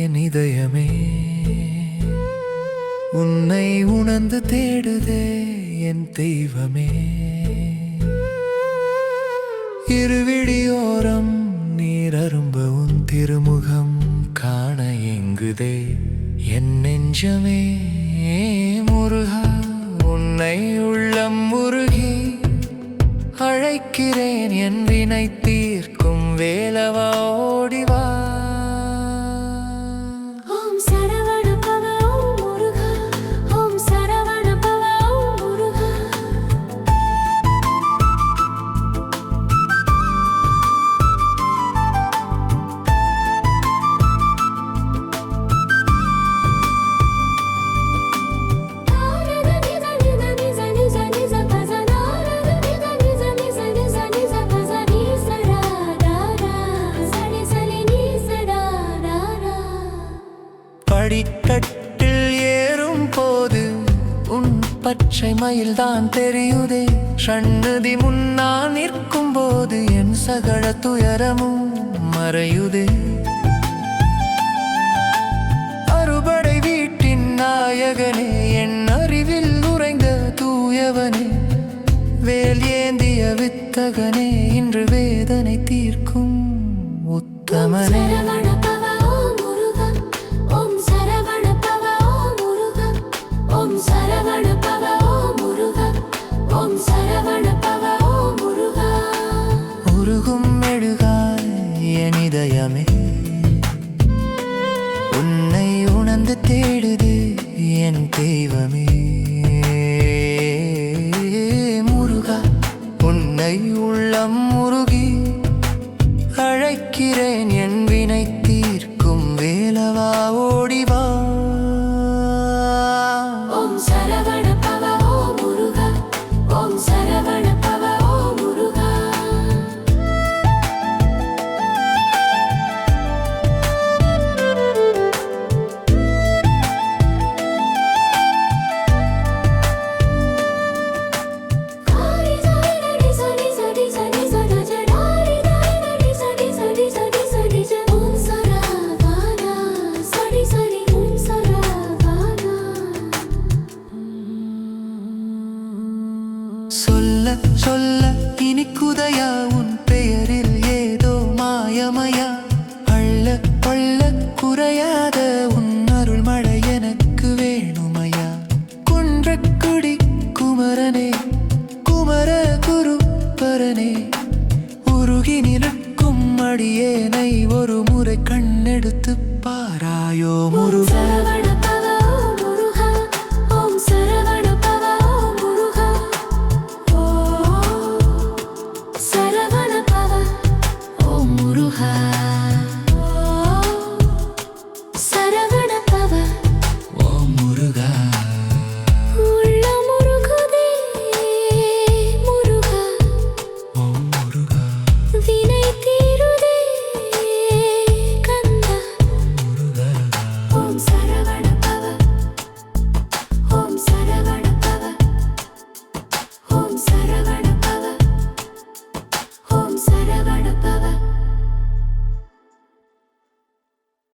என் இதயமே உன்னை உணர்ந்து தேடுதே என் தெய்வமே. இருவிழியோரம் நீரரும்ப உன் திருமுகம் காண எங்குதே என் நெஞ்சமே. முருகா உன்னை உள்ளம் உருகி அழைக்கிறேன் என் வினை தீர்க்கும் வேலவா ஓடிவா. படிக்கட்டில் ஏறும் போது உன் பச்சை மயில்தான் தெரியுதே. சன்னதி முன்னா நிற்கும் போது என் சகல துயரமும் மறையுதே. அறுபடை வீட்டின் நாயகனே என் அறிவில் உறைந்த தூயவனே. வேல் ஏந்திய வித்தகனே இன்று வேதனை தீர்க்கும் உத்தமனே. உருகும் மெழுகாய் என் இதயமே உன்னை உணர்ந்து தேடுது என் தெய்வமே. முருகா உன்னை உள்ளம் முருகி அழைக்கிறேன் என் வினை தீர்க்கும் வேலவா ஓடிவா. சொல்ல சொல்ல இனிக்குதையா உன் பெயரில் ஏதோ மாயமயா. அள்ள கொள்ள குறையாத உன் அருள் மழை எனக்கு வேணுமையா. குன்றக்குடி குமரனே குமர குரு பரனே உருகி நிற்கும் அடியேனை ஒரு முறை கண்ணெடுத்து பாராயோ முரு.